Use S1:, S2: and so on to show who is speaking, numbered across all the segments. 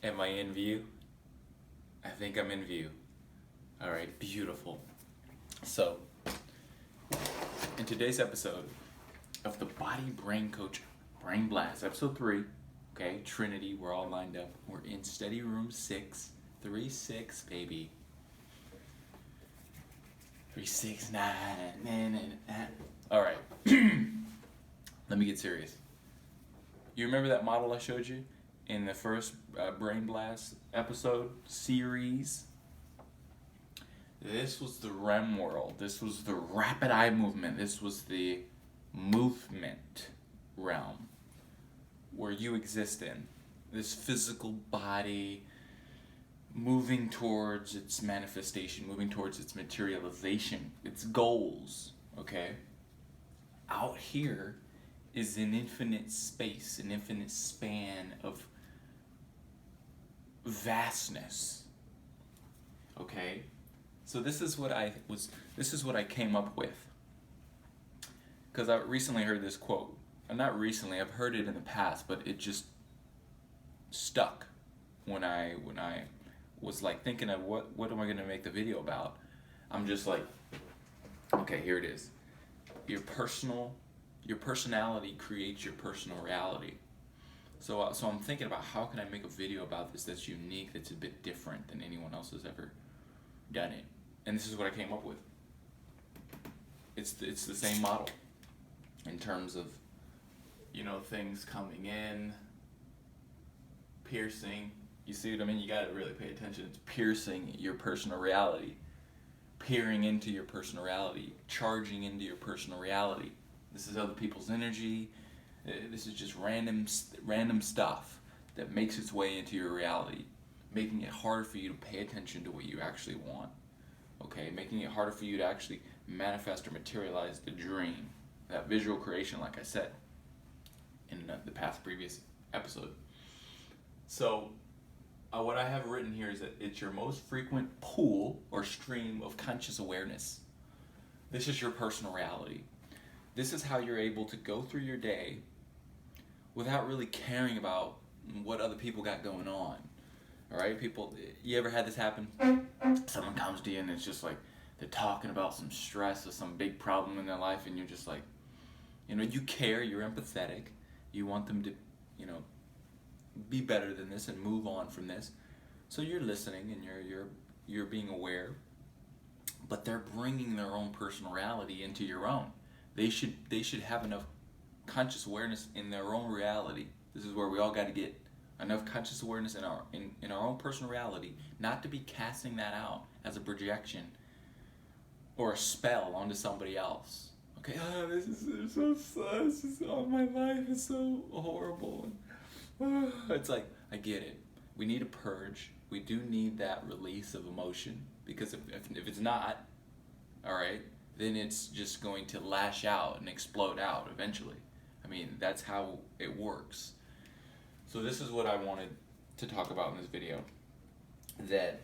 S1: Am I in view? I think I'm in view. All right, beautiful. So, in today's episode of the Body Brain Coach Brain Blast, episode 3, okay, Trinity, we're all lined up. We're in study room 6, 3-6, baby. 369. All right, let me get serious. You remember that model I showed you in the first Brain Blast episode series? This was the REM world. This was the rapid eye movement. This was the movement realm where you exist in. This physical body moving towards its manifestation, moving towards its materialization, its goals, okay? Out here is an infinite space, an infinite span of vastness, okay? So this is what I came up with, because I recently heard this quote. Not recently, I've heard it in the past, but it just stuck when I was like thinking of what am I gonna make the video about. I'm just like, okay, here it is. Your personality creates your personal reality. So I'm thinking about how can I make a video about this that's unique, that's a bit different than anyone else has ever done it. And this is what I came up with. It's the same model in terms of, things coming in, piercing. You see what I mean? You gotta really pay attention. It's piercing your personal reality, peering into your personal reality, charging into your personal reality. This is other people's energy. This is just random stuff that makes its way into your reality, making it harder for you to pay attention to what you actually want. Okay, making it harder for you to actually manifest or materialize the dream, that visual creation, like I said in the past previous episode. So, what I have written here is that it's your most frequent pool or stream of conscious awareness. This is your personal reality. This is how you're able to go through your day without really caring about what other people got going on. All right, people, you ever had this happen? Someone comes to you and it's just like they're talking about some stress or some big problem in their life, and you're just like, you care, you're empathetic, you want them to, be better than this and move on from this. So you're listening and you're being aware, but they're bringing their own personal reality into your own. They should have enough conscious awareness in their own reality. This is where we all got to get enough conscious awareness in our own personal reality, not to be casting that out as a projection or a spell onto somebody else. Okay, this is so sad. This is, my life is so horrible. It's like, I get it. We need a purge. We do need that release of emotion, because if it's not, all right, then it's just going to lash out and explode out eventually. I mean, that's how it works. So this is what I wanted to talk about in this video, that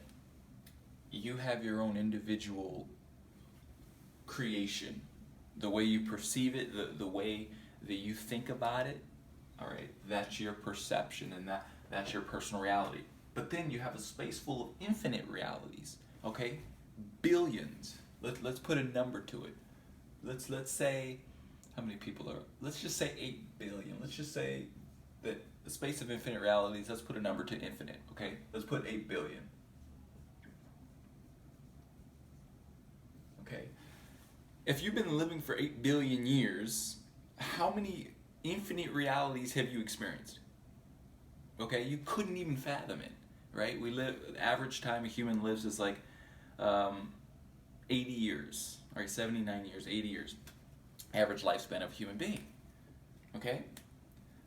S1: you have your own individual creation, the way you perceive it, the way that you think about it, all right, that's your perception, and that's your personal reality. But then you have a space full of infinite realities, okay? Billions. Let's put a number to it. Let's say, how many people are, let's just say 8 billion. Let's just say that the space of infinite realities, let's put a number to infinite, okay? Let's put 8 billion. Okay. If you've been living for 8 billion years, how many infinite realities have you experienced? Okay, you couldn't even fathom it, right? The average time a human lives is like 80 years, all right, 79 years, 80 years, average lifespan of a human being, okay?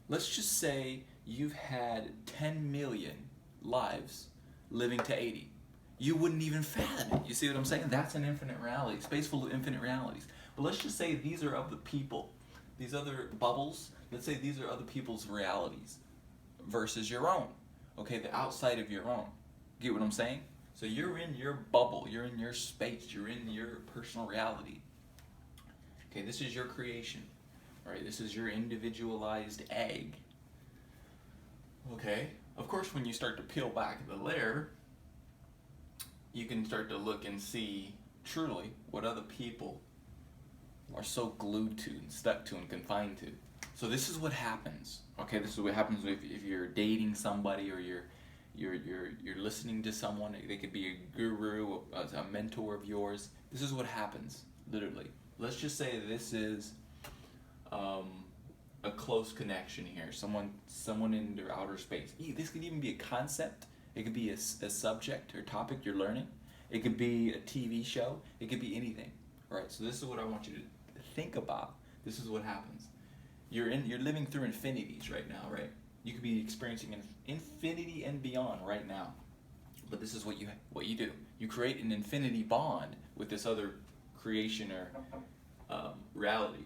S1: Let's just say you've had 10 million lives living to 80. You wouldn't even fathom it. You see what I'm saying? That's an infinite reality, space full of infinite realities. But let's just say these are of the people, these other bubbles, let's say these are other people's realities versus your own, okay, the outside of your own. Get what I'm saying? So you're in your bubble, you're in your space, you're in your personal reality. Okay, this is your creation, all right? This is your individualized egg. Okay, Of course, when you start to peel back the layer, you can start to look and see truly what other people are so glued to and stuck to and confined to. So this is what happens. Okay, this is what happens if you're dating somebody, or you're listening to someone. They could be a guru, a mentor of yours. This is what happens, literally. Let's just say this is a close connection here. Someone in their outer space. This could even be a concept. It could be a subject or topic you're learning. It could be a TV show. It could be anything. All right. So this is what I want you to think about. This is what happens. You're living through infinities right now, right? You could be experiencing an infinity and beyond right now. But this is what you do. You create an infinity bond with this other creation or reality.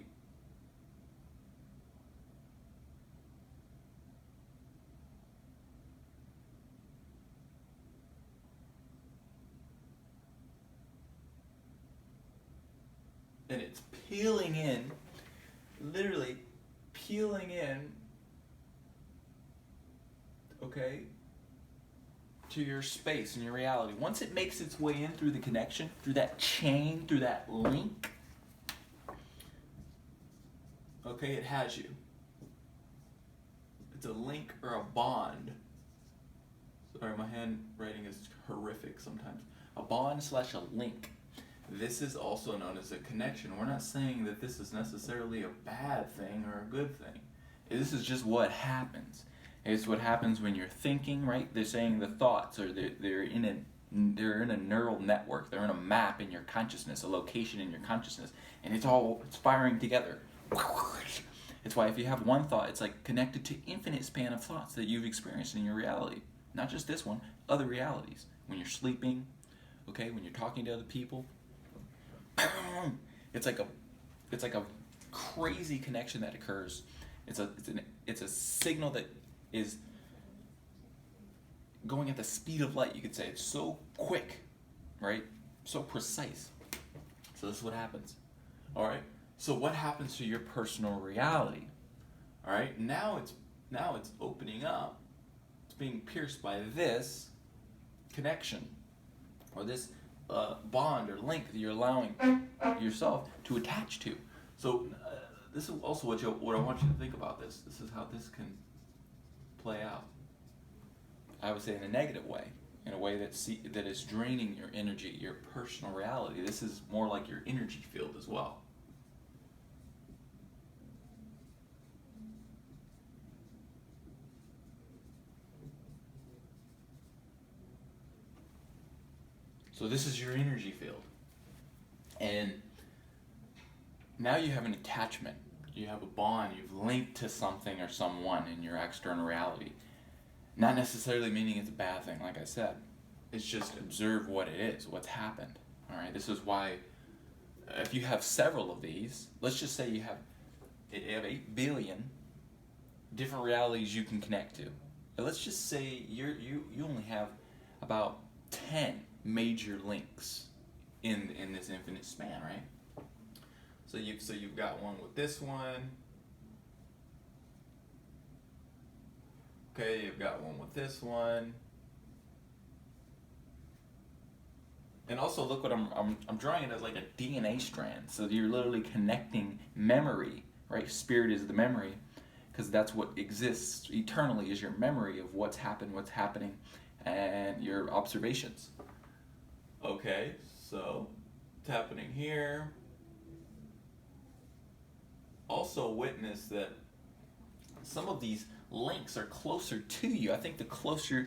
S1: And it's peeling in, literally peeling in, okay, to your space and your reality. Once it makes its way in through the connection, through that chain, through that link, okay, it has you. It's a link or a bond. Sorry, my handwriting is horrific sometimes. A bond / a link. This is also known as a connection. We're not saying that this is necessarily a bad thing or a good thing. This is just what happens. It's what happens when you're thinking, right? They're saying the thoughts, or they're in a neural network. They're in a map in your consciousness, a location in your consciousness, and it's firing together. It's why if you have one thought, it's like connected to infinite span of thoughts that you've experienced in your reality. Not just this one, other realities. When you're sleeping, okay, when you're talking to other people, it's like a crazy connection that occurs. It's a signal that is going at the speed of light, you could say. It's so quick, right? So precise. So this is what happens. All right. So what happens to your personal reality? All right. Now it's opening up. It's being pierced by this connection, or this bond or link that you're allowing yourself to attach to. So this is also what I want you to think about. This is how this can play out. I would say in a negative way, in a way that is draining your energy, your personal reality. This is more like your energy field as well. So this is your energy field. And now you have an attachment. You have a bond. You've linked to something or someone in your external reality. Not necessarily meaning it's a bad thing, like I said. It's just observe what it is, what's happened. All right. This is why if you have several of these, let's just say you have 8 billion different realities you can connect to. And let's just say you only have about 10 major links in this infinite span, right? So you've got one with this one. Okay, you've got one with this one. And also look what I'm drawing it as like a DNA strand. So you're literally connecting memory, right? Spirit is the memory, because that's what exists eternally, is your memory of what's happened, what's happening, and your observations. Okay, so it's happening here. Also witness that some of these links are closer to you. I think the closer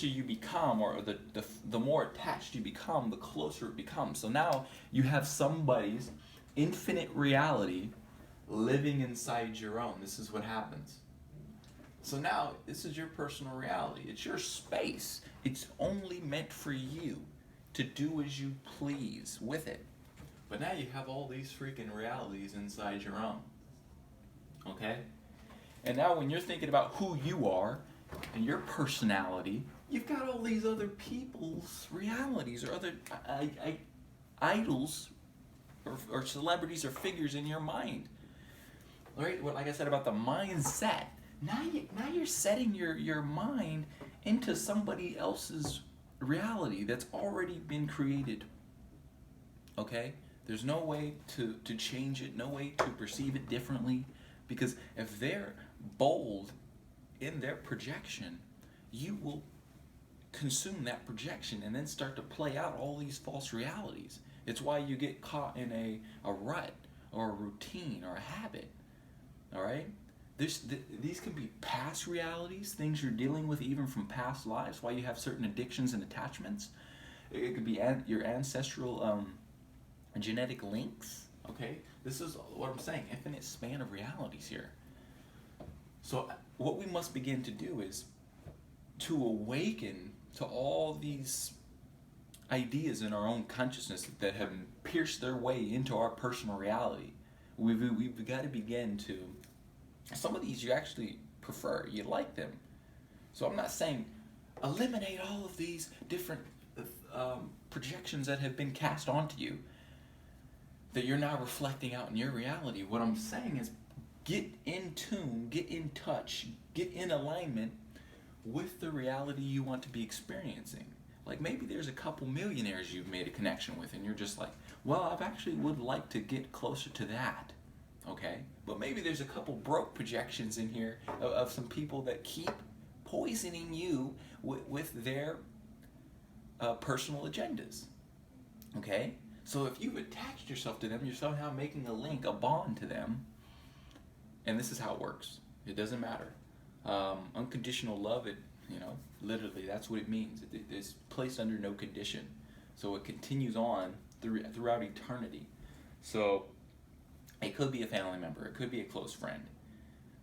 S1: you become, or the more attached you become, the closer it becomes. So now you have somebody's infinite reality living inside your own. This is what happens. So now this is your personal reality. It's your space. It's only meant for you to do as you please with it. But now you have all these freaking realities inside your own. Okay? And now when you're thinking about who you are and your personality, you've got all these other people's realities, or other idols, or celebrities or figures in your mind. right? What, like I said about the mindset. Now you're setting your mind into somebody else's reality that's already been created. Okay? There's no way to change it, no way to perceive it differently. Because if they're bold in their projection, you will consume that projection and then start to play out all these false realities. It's why you get caught in a rut or a routine or a habit. All right? These can be past realities, things you're dealing with even from past lives, why you have certain addictions and attachments. It could be your ancestral genetic links. Okay? This is what I'm saying, infinite span of realities here. So what we must begin to do is to awaken to all these ideas in our own consciousness that have pierced their way into our personal reality. We've got to begin to, some of these you actually prefer, you like them. So I'm not saying eliminate all of these different projections that have been cast onto you that you're now reflecting out in your reality. What I'm saying is get in tune, get in touch, get in alignment with the reality you want to be experiencing. Like maybe there's a couple millionaires you've made a connection with and you're just like, well, I've actually would like to get closer to that. Okay? But maybe there's a couple broke projections in here of some people that keep poisoning you with their personal agendas. Okay? So if you've attached yourself to them, you're somehow making a link, a bond to them. And this is how it works. It doesn't matter. Unconditional love, literally that's what it means. It's placed under no condition. So it continues on throughout eternity. So it could be a family member, it could be a close friend.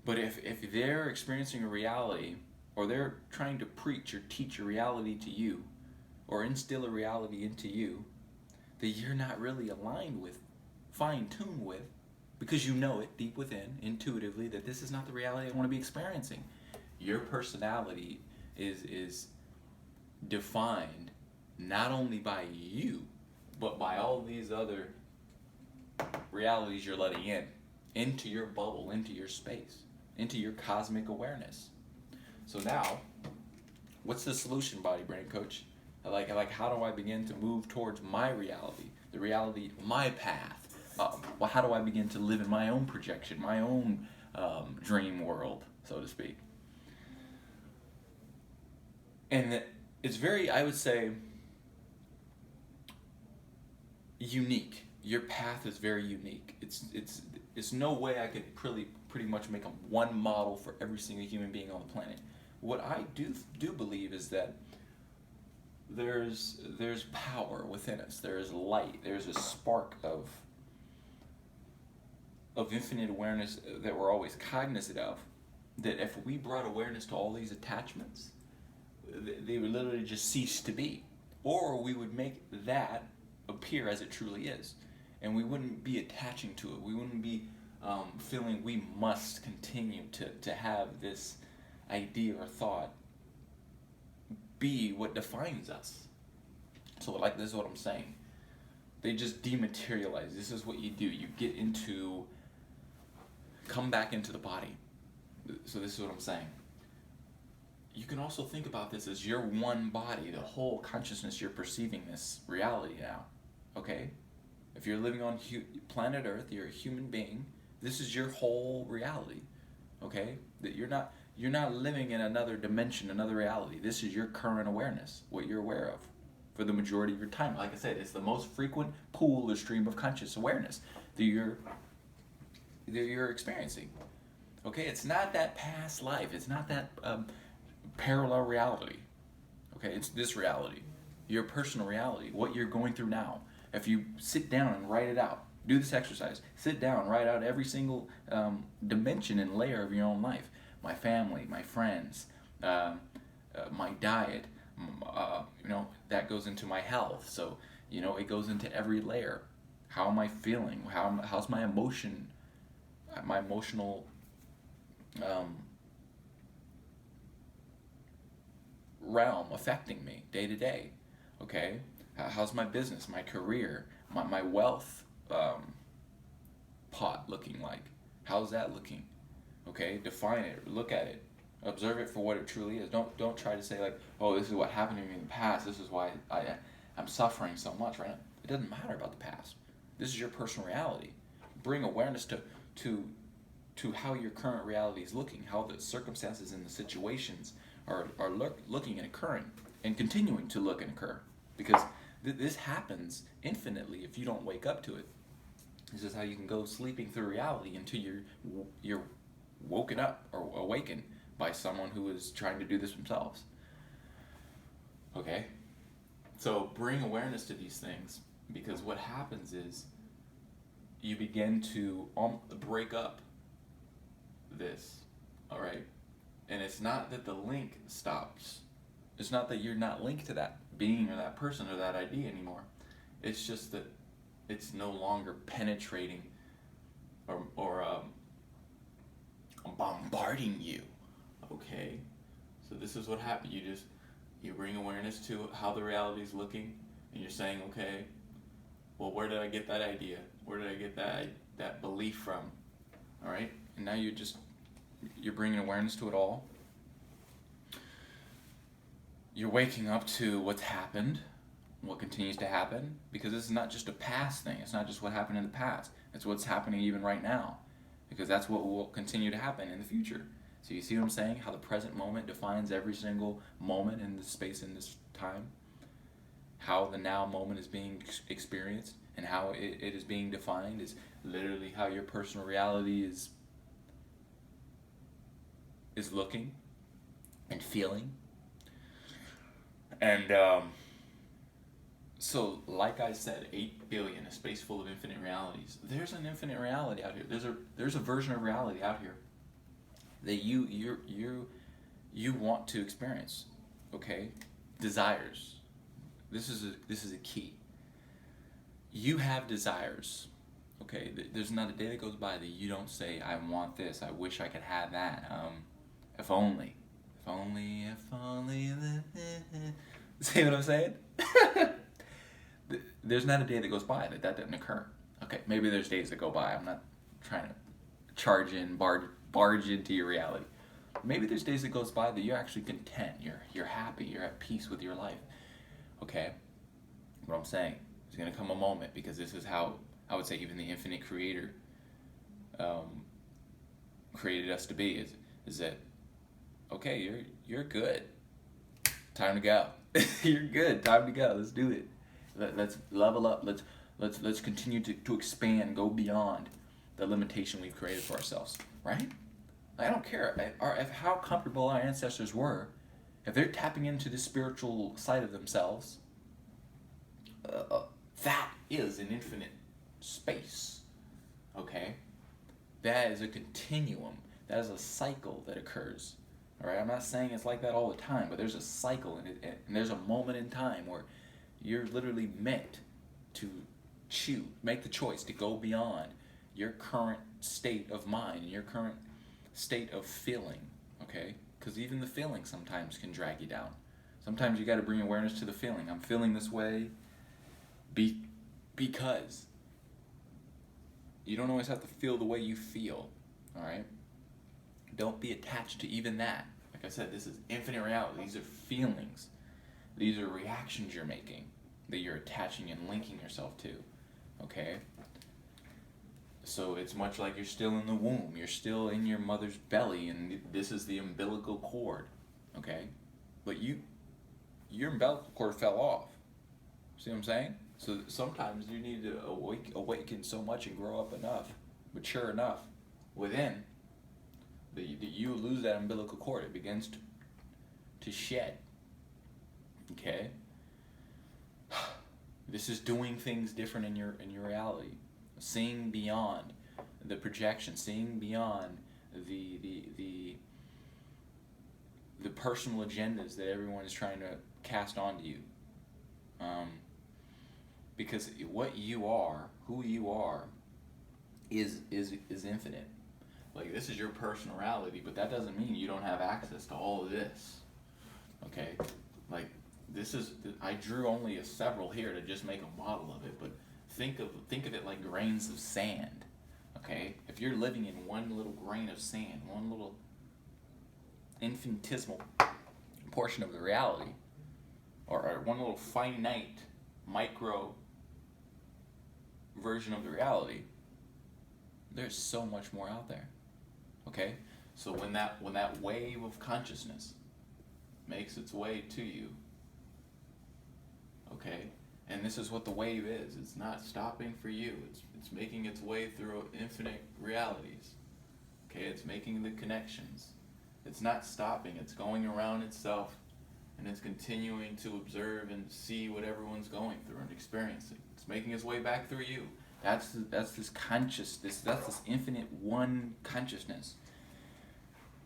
S1: But if they're experiencing a reality, or they're trying to preach or teach a reality to you, or instill a reality into you, that you're not really aligned with, fine-tuned with, because you know it deep within, intuitively, that this is not the reality I want to be experiencing. Your personality is defined not only by you, but by all these other realities you're letting into your bubble, into your space, into your cosmic awareness. So now, what's the solution, Body Brain Coach? Like how do I begin to move towards my reality, the reality, my path? Well, how do I begin to live in my own projection, my own dream world, so to speak? And it's very, I would say, unique. Your path is very unique. It's no way I could pretty much make a one model for every single human being on the planet. What I do believe is that there's power within us. There is light. There's a spark of infinite awareness that we're always cognizant of. That if we brought awareness to all these attachments, they would literally just cease to be, or we would make that appear as it truly is, and we wouldn't be attaching to it. We wouldn't be feeling we must continue to have this idea or thought be what defines us. So like this is what I'm saying. They just dematerialize. This is what you do. You get into, come back into the body. So this is what I'm saying. You can also think about this as your one body, the whole consciousness you're perceiving this reality now. Okay? If you're living on planet Earth, you're a human being. This is your whole reality. Okay? That you're not living in another dimension, another reality. This is your current awareness, what you're aware of for the majority of your time. Like I said, it's the most frequent pool or stream of conscious awareness that you're experiencing. Okay? It's not that past life. It's not that parallel reality. Okay? It's this reality. Your personal reality, what you're going through now. If you sit down and write it out, do this exercise. Sit down, write out every single dimension and layer of your own life. My family, my friends, my diet, that goes into my health. So, it goes into every layer. How am I feeling? How's my emotional realm affecting me day to day? Okay? How's my business, my career, my wealth pot looking like? How's that looking? Okay, define it, look at it, observe it for what it truly is. Don't try to say like, oh, this is what happened to me in the past. This is why I'm suffering so much right now. It doesn't matter about the past. This is your personal reality. Bring awareness to how your current reality is looking, how the circumstances and the situations are looking and occurring, and continuing to look and occur, because this happens infinitely if you don't wake up to it. This is how you can go sleeping through reality until you're woken up or awakened by someone who is trying to do this themselves. Okay? So bring awareness to these things, because what happens is you begin to break up this, all right? And it's not that the link stops. It's not that you're not linked to that being or that person or that idea anymore. It's just that it's no longer penetrating or bombarding you. Okay? So this is what happened. You bring awareness to how the reality is looking, and you're saying, okay, well, where did I get that idea? Where did I get that belief from? All right? And now you're bringing awareness to it all. You're waking up to what's happened, what continues to happen, because this is not just a past thing. It's not just what happened in the past. It's what's happening even right now, because that's what will continue to happen in the future. So you see what I'm saying? How the present moment defines every single moment in this space, in this time. How the now moment is being experienced and how it is being defined is literally how your personal reality is looking and feeling. And so, like I said, 8 billion, a space full of infinite realities. There's an infinite reality out here. There's a version of reality out here that you want to experience. Okay, desires. This is a key. You have desires. Okay, there's not a day that goes by that you don't say, I want this, I wish I could have that, if only. See what I'm saying? There's not a day that goes by that doesn't occur. Okay, maybe there's days that go by. I'm not trying to barge into your reality. Maybe there's days that goes by that you're actually content, you're happy, you're at peace with your life. Okay? What I'm saying, there's going to come a moment, because this is how I would say even the infinite creator created us to be, is that, okay, you're good. Time to go. You're good. Time to go. Let's do it. Let's level up. Let's continue to expand, go beyond the limitation we've created for ourselves. Right? I don't care how comfortable our ancestors were. If they're tapping into the spiritual side of themselves, that is an infinite space. Okay? That is a continuum. That is a cycle that occurs. All right? I'm not saying it's like that all the time, but there's a cycle in it, and there's a moment in time where you're literally meant to make the choice to go beyond your current state of mind, your current state of feeling, okay? Because even the feeling sometimes can drag you down. Sometimes you got to bring awareness to the feeling. I'm feeling this way because you don't always have to feel the way you feel, all right? Don't be attached to even that. Like I said, this is infinite reality. These are feelings. These are reactions you're making that you're attaching and linking yourself to, okay? So it's much like you're still in the womb. You're still in your mother's belly, and this is the umbilical cord, okay? But your umbilical cord fell off. See what I'm saying? So sometimes you need to awaken so much and grow up enough, mature enough within, that you lose that umbilical cord. It begins to shed, okay? This is doing things different in your reality. Seeing beyond the projection, seeing beyond the personal agendas that everyone is trying to cast onto you. Because what you are, who you are, is infinite. Like, this is your personal reality, but that doesn't mean you don't have access to all of this. Okay? Like, I drew only several here to just make a model of it, but think of it like grains of sand. Okay? If you're living in one little grain of sand, one little infinitesimal portion of the reality, or one little finite micro version of the reality, there's so much more out there. Okay? So when that wave of consciousness makes its way to you, okay, and this is what the wave is. It's not stopping for you. It's making its way through infinite realities. Okay, it's making the connections. It's not stopping. It's going around itself, and it's continuing to observe and see what everyone's going through and experiencing. It's making its way back through you. That's this consciousness. That's this infinite one consciousness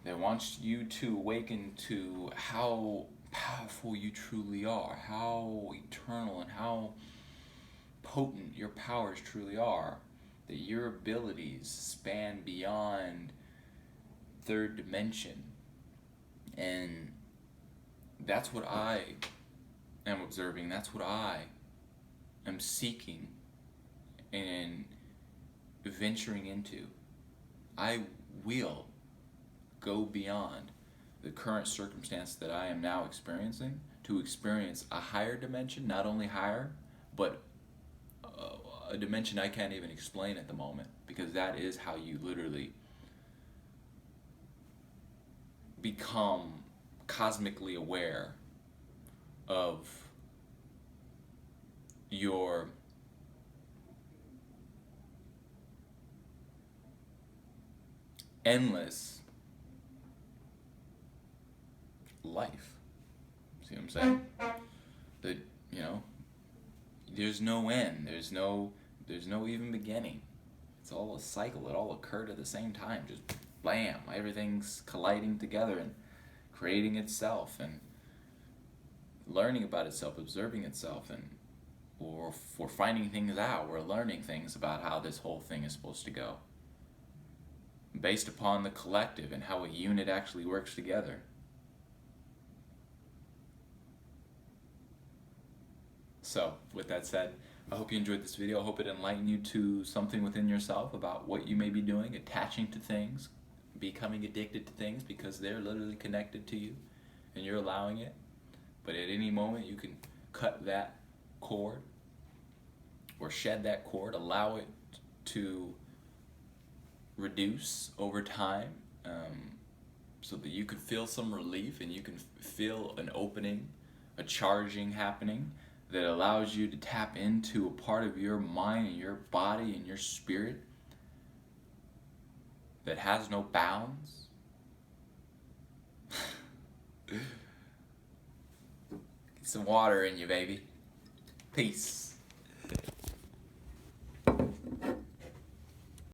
S1: that wants you to awaken to how powerful you truly are, how eternal and how potent your powers truly are, that your abilities span beyond third dimension. And that's what I am observing, that's what I am seeking and venturing into. I will go beyond the current circumstance that I am now experiencing to experience a higher dimension, not only higher, but a dimension I can't even explain at the moment, because that is how you literally become cosmically aware of your endless life. See what I'm saying? That, you know, there's no end. There's no even beginning. It's all a cycle. It all occurred at the same time. Just blam. Everything's colliding together and creating itself and learning about itself, observing itself, and we're finding things out. We're learning things about how this whole thing is supposed to go, based upon the collective and how a unit actually works together. So, with that said, I hope you enjoyed this video. I hope it enlightened you to something within yourself about what you may be doing, attaching to things, becoming addicted to things because they're literally connected to you and you're allowing it. But at any moment you can cut that cord or shed that cord, allow it to reduce over time, so that you can feel some relief and you can feel an opening, a charging happening that allows you to tap into a part of your mind and your body and your spirit that has no bounds. Get some water in you, baby. Peace.